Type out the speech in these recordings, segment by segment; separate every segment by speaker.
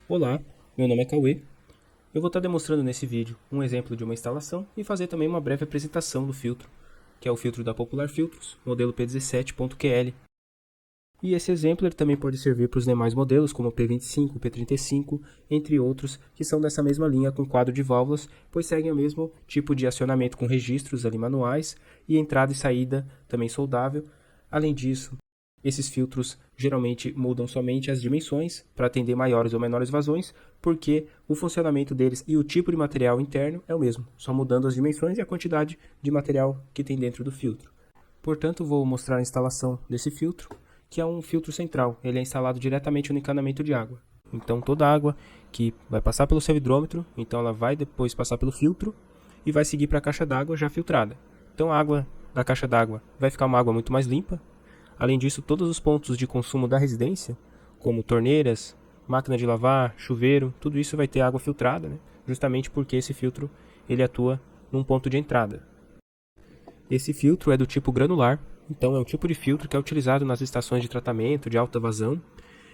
Speaker 1: Olá, meu nome é Cauê. Eu vou estar demonstrando nesse vídeo um exemplo de uma instalação e fazer também uma breve apresentação do filtro, que é o filtro da Popular Filtros, modelo P17.QL. E esse exemplo ele também pode servir para os demais modelos, como o P25, P35, entre outros, que são dessa mesma linha com quadro de válvulas, pois seguem o mesmo tipo de acionamento com registros ali manuais e entrada e saída também soldável. Além disso, esses filtros geralmente mudam somente as dimensões para atender maiores ou menores vazões, porque o funcionamento deles e o tipo de material interno é o mesmo, só mudando as dimensões e a quantidade de material que tem dentro do filtro. Portanto, vou mostrar a instalação desse filtro, que é um filtro central. Ele é instalado diretamente no encanamento de água. Então, toda a água que vai passar pelo seu hidrômetro, então ela vai depois passar pelo filtro e vai seguir para a caixa d'água já filtrada. Então, a água da caixa d'água vai ficar uma água muito mais limpa. Além disso, todos os pontos de consumo da residência, como torneiras, máquina de lavar, chuveiro, tudo isso vai ter água filtrada, né? Justamente porque esse filtro ele atua num ponto de entrada. Esse filtro é do tipo granular, então é um tipo de filtro que é utilizado nas estações de tratamento de alta vazão.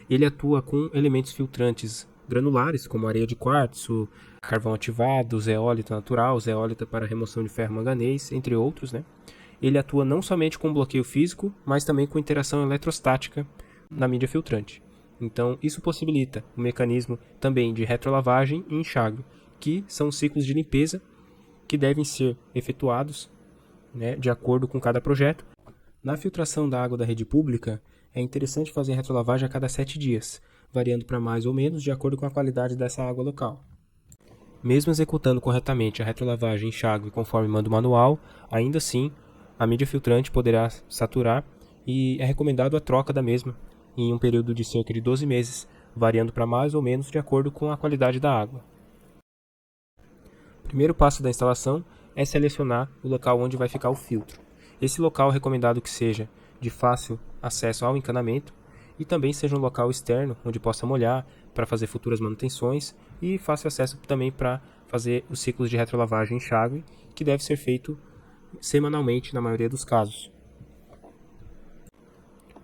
Speaker 1: Ele atua com elementos filtrantes granulares, como areia de quartzo, carvão ativado, zeólita natural, zeólita para remoção de ferro manganês, entre outros, né? Ele atua não somente com bloqueio físico, mas também com interação eletrostática na mídia filtrante. Então, isso possibilita um mecanismo também de retrolavagem e enxágue, que são ciclos de limpeza que devem ser efetuados, né, de acordo com cada projeto. Na filtração da água da rede pública, é interessante fazer retrolavagem a cada 7 dias, variando para mais ou menos de acordo com a qualidade dessa água local. Mesmo executando corretamente a retrolavagem e enxágue conforme manda o manual, ainda assim, a mídia filtrante poderá saturar e é recomendado a troca da mesma em um período de cerca de 12 meses, variando para mais ou menos de acordo com a qualidade da água. O primeiro passo da instalação é selecionar o local onde vai ficar o filtro. Esse local é recomendado que seja de fácil acesso ao encanamento e também seja um local externo onde possa molhar para fazer futuras manutenções e fácil acesso também para fazer os ciclos de retrolavagem e enxágue, que deve ser feito semanalmente na maioria dos casos.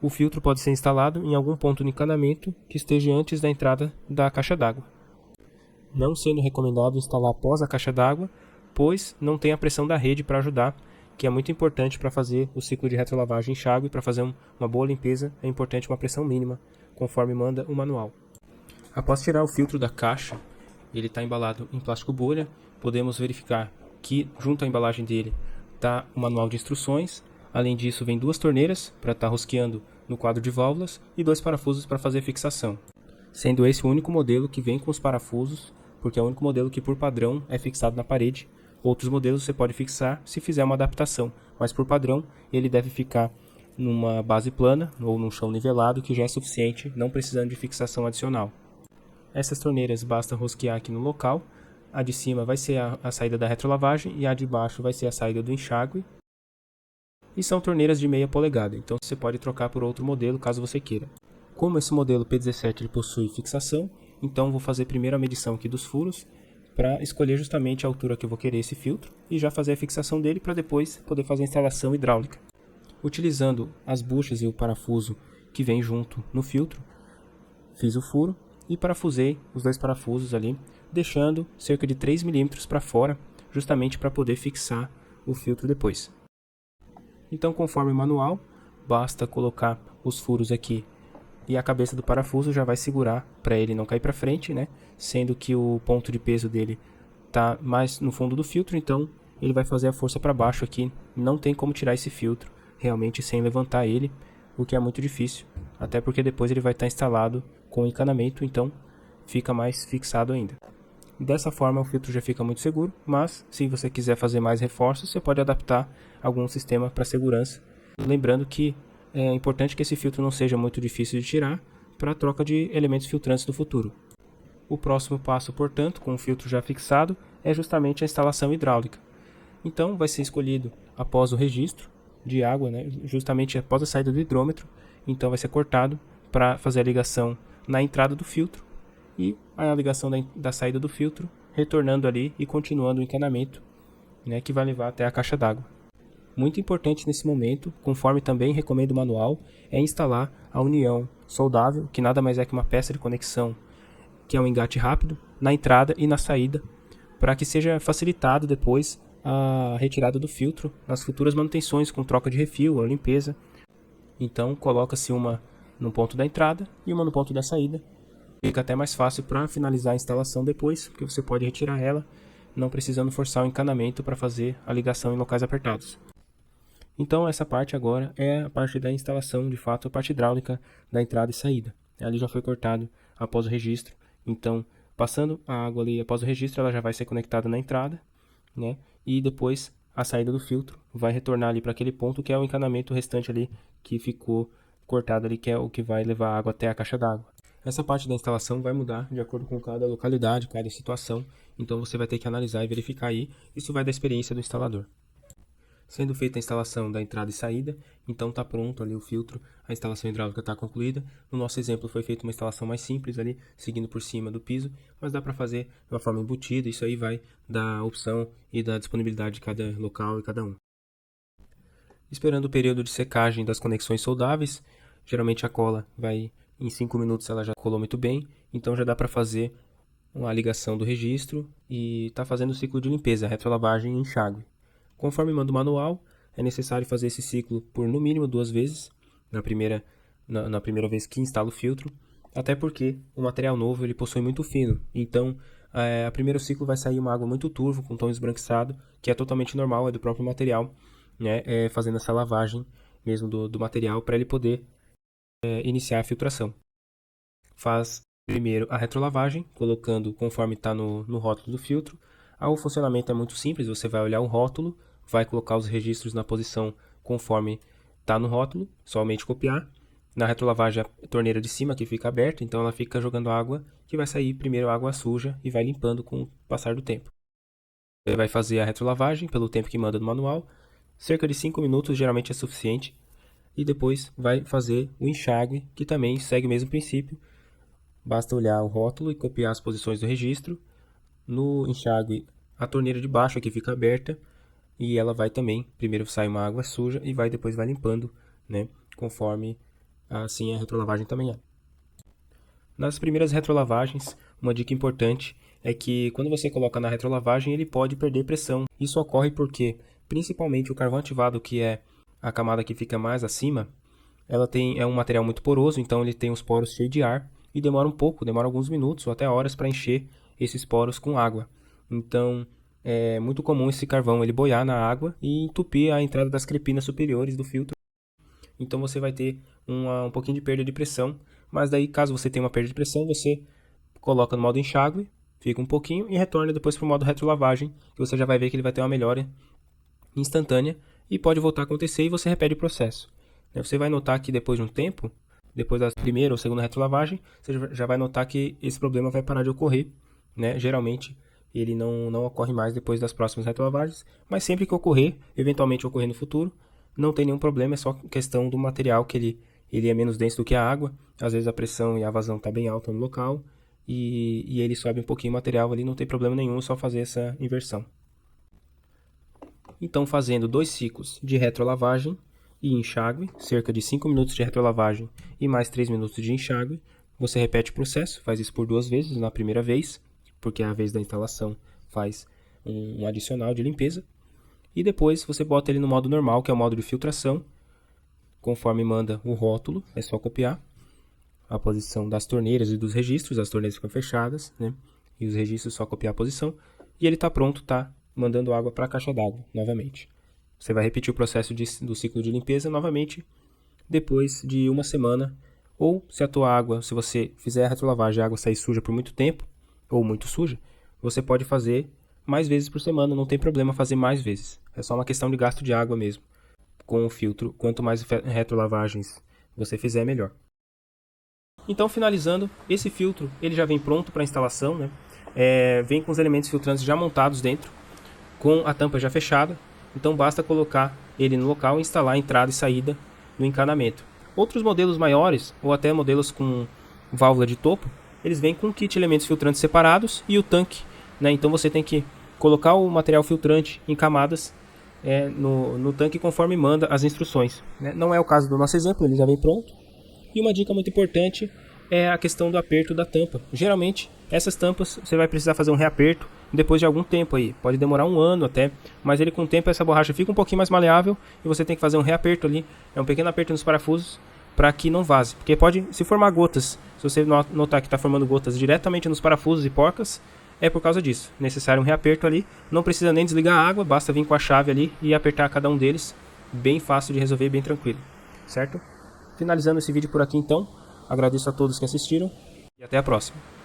Speaker 1: O filtro pode ser instalado em algum ponto de encanamento que esteja antes da entrada da caixa d'água, não sendo recomendado instalar após a caixa d'água, pois não tem a pressão da rede para ajudar, que é muito importante para fazer o ciclo de retrolavagem e enxágue. Para fazer uma boa limpeza é importante uma pressão mínima, conforme manda o manual. Após tirar o filtro da caixa, ele está embalado em plástico bolha, podemos verificar que junto à embalagem dele está o manual de instruções. Além disso, vem duas torneiras para estar rosqueando no quadro de válvulas e dois parafusos para fazer a fixação, sendo esse o único modelo que vem com os parafusos, porque é o único modelo que por padrão é fixado na parede. Outros modelos você pode fixar se fizer uma adaptação, mas por padrão ele deve ficar numa base plana ou num chão nivelado, que já é suficiente, não precisando de fixação adicional. Essas torneiras basta rosquear aqui no local. A de cima vai ser a saída da retrolavagem e a de baixo vai ser a saída do enxágue. E são torneiras de meia polegada, então você pode trocar por outro modelo caso você queira. Como esse modelo P17 ele possui fixação, então vou fazer primeiro a medição aqui dos furos para escolher justamente a altura que eu vou querer esse filtro e já fazer a fixação dele para depois poder fazer a instalação hidráulica. Utilizando as buchas e o parafuso que vem junto no filtro, fiz o furo e parafusei os dois parafusos ali, deixando cerca de 3 mm para fora, justamente para poder fixar o filtro depois. Então, conforme o manual, basta colocar os furos aqui e a cabeça do parafuso já vai segurar para ele não cair para frente, né? Sendo que o ponto de peso dele está mais no fundo do filtro, então ele vai fazer a força para baixo aqui. Não tem como tirar esse filtro realmente sem levantar ele, o que é muito difícil, até porque depois ele vai estar instalado com encanamento, então fica mais fixado ainda. Dessa forma o filtro já fica muito seguro, mas se você quiser fazer mais reforços, você pode adaptar algum sistema para segurança. Lembrando que é importante que esse filtro não seja muito difícil de tirar para a troca de elementos filtrantes no futuro. O próximo passo, portanto, com o filtro já fixado, é justamente a instalação hidráulica. Então vai ser escolhido após o registro de água, né, justamente após a saída do hidrômetro, então vai ser cortado para fazer a ligação na entrada do filtro e a ligação da saída do filtro, retornando ali e continuando o encanamento, né, que vai levar até a caixa d'água. Muito importante nesse momento, conforme também recomenda o manual, é instalar a união soldável, que nada mais é que uma peça de conexão que é um engate rápido, na entrada e na saída, para que seja facilitado depois a retirada do filtro nas futuras manutenções com troca de refil ou limpeza. Então coloca-se uma no ponto da entrada e uma no ponto da saída. Fica até mais fácil para finalizar a instalação depois, porque você pode retirar ela, não precisando forçar o encanamento para fazer a ligação em locais apertados. Então essa parte agora é a parte da instalação, de fato, a parte hidráulica da entrada e saída. Ali já foi cortado após o registro, então passando a água ali após o registro, ela já vai ser conectada na entrada, né? E depois a saída do filtro vai retornar ali para aquele ponto que é o encanamento restante ali que ficou cortado ali, que é o que vai levar a água até a caixa d'água. Essa parte da instalação vai mudar de acordo com cada localidade, cada situação, então você vai ter que analisar e verificar aí, isso vai da experiência do instalador. Sendo feita a instalação da entrada e saída, então está pronto ali o filtro, a instalação hidráulica está concluída. No nosso exemplo foi feita uma instalação mais simples ali, seguindo por cima do piso, mas dá para fazer de uma forma embutida, isso aí vai da opção e da disponibilidade de cada local e cada um. Esperando o período de secagem das conexões soldáveis, geralmente a cola vai, em 5 minutos ela já colou muito bem, então já dá para fazer uma ligação do registro e está fazendo o ciclo de limpeza, retrolavagem e enxágue. Conforme manda o manual, é necessário fazer esse ciclo por no mínimo 2 vezes, na primeira vez que instala o filtro, até porque o material novo ele possui muito fino, então a primeiro ciclo vai sair uma água muito turva, com tom esbranquiçado, que é totalmente normal, é do próprio material, né, fazendo essa lavagem mesmo do material para ele poder iniciar a filtração. Faz primeiro a retrolavagem, colocando conforme está no rótulo do filtro. O funcionamento é muito simples, você vai olhar o rótulo, vai colocar os registros na posição conforme está no rótulo, somente copiar. Na retrolavagem a torneira de cima que fica aberta, então ela fica jogando água, que vai sair primeiro água suja e vai limpando com o passar do tempo. Você vai fazer a retrolavagem pelo tempo que manda no manual, cerca de 5 minutos geralmente é suficiente, e depois vai fazer o enxágue, que também segue o mesmo princípio. Basta olhar o rótulo e copiar as posições do registro. No enxágue, a torneira de baixo aqui fica aberta e ela vai também, primeiro sai uma água suja e depois vai limpando, né, conforme assim a retrolavagem também é. Nas primeiras retrolavagens, uma dica importante é que quando você coloca na retrolavagem ele pode perder pressão. Isso ocorre porque, principalmente o carvão ativado, que é a camada que fica mais acima, é um material muito poroso, então ele tem os poros cheios de ar e demora alguns minutos ou até horas para encher esses poros com água. Então é muito comum esse carvão ele boiar na água e entupir a entrada das crepinas superiores do filtro. Então você vai ter um pouquinho de perda de pressão, mas daí caso você tenha uma perda de pressão, você coloca no modo enxágue, fica um pouquinho e retorna depois para o modo retrolavagem, que você já vai ver que ele vai ter uma melhora instantânea e pode voltar a acontecer e você repete o processo. Você vai notar que depois de um tempo, depois da primeira ou segunda retrolavagem, você já vai notar que esse problema vai parar de ocorrer, né? Geralmente ele não ocorre mais depois das próximas retrolavagens, mas sempre que ocorrer, eventualmente ocorrer no futuro, não tem nenhum problema, é só questão do material que ele é menos denso do que a água, às vezes a pressão e a vazão está bem alta no local, e ele sobe um pouquinho o material ali, não tem problema nenhum, é só fazer essa inversão. Então fazendo 2 ciclos de retrolavagem e enxágue, cerca de 5 minutos de retrolavagem e mais 3 minutos de enxágue, você repete o processo, faz isso por 2 vezes na primeira vez, porque a vez da instalação faz um adicional de limpeza, e depois você bota ele no modo normal, que é o modo de filtração, conforme manda o rótulo, é só copiar a posição das torneiras e dos registros, as torneiras ficam fechadas, né? E os registros só copiar a posição, e ele está pronto, tá mandando água para a caixa d'água novamente. Você vai repetir o processo do ciclo de limpeza novamente depois de 1 semana, ou se a tua água, se você fizer a retrolavagem e a água sair suja por muito tempo, ou muito suja, você pode fazer mais vezes por semana, não tem problema fazer mais vezes. É só uma questão de gasto de água mesmo. Com o filtro, quanto mais retrolavagens você fizer, melhor. Então, finalizando, esse filtro ele já vem pronto para instalação, né? Vem com os elementos filtrantes já montados dentro, com a tampa já fechada, então basta colocar ele no local e instalar a entrada e saída no encanamento. Outros modelos maiores, ou até modelos com válvula de topo, eles vêm com kit de elementos filtrantes separados e o tanque, né? Então você tem que colocar o material filtrante em camadas no tanque conforme manda as instruções, né? Não é o caso do nosso exemplo, ele já vem pronto. E uma dica muito importante é a questão do aperto da tampa. Geralmente, essas tampas você vai precisar fazer um reaperto depois de algum tempo aí. Pode demorar um ano até, mas ele com o tempo essa borracha fica um pouquinho mais maleável e você tem que fazer um reaperto ali. É um pequeno aperto nos parafusos para que não vaze. Porque pode se formar gotas. Se você notar que está formando gotas diretamente nos parafusos e porcas, é por causa disso. Necessário um reaperto ali. Não precisa nem desligar a água, basta vir com a chave ali e apertar cada um deles. Bem fácil de resolver, bem tranquilo. Certo? Finalizando esse vídeo por aqui então. Agradeço a todos que assistiram e até a próxima.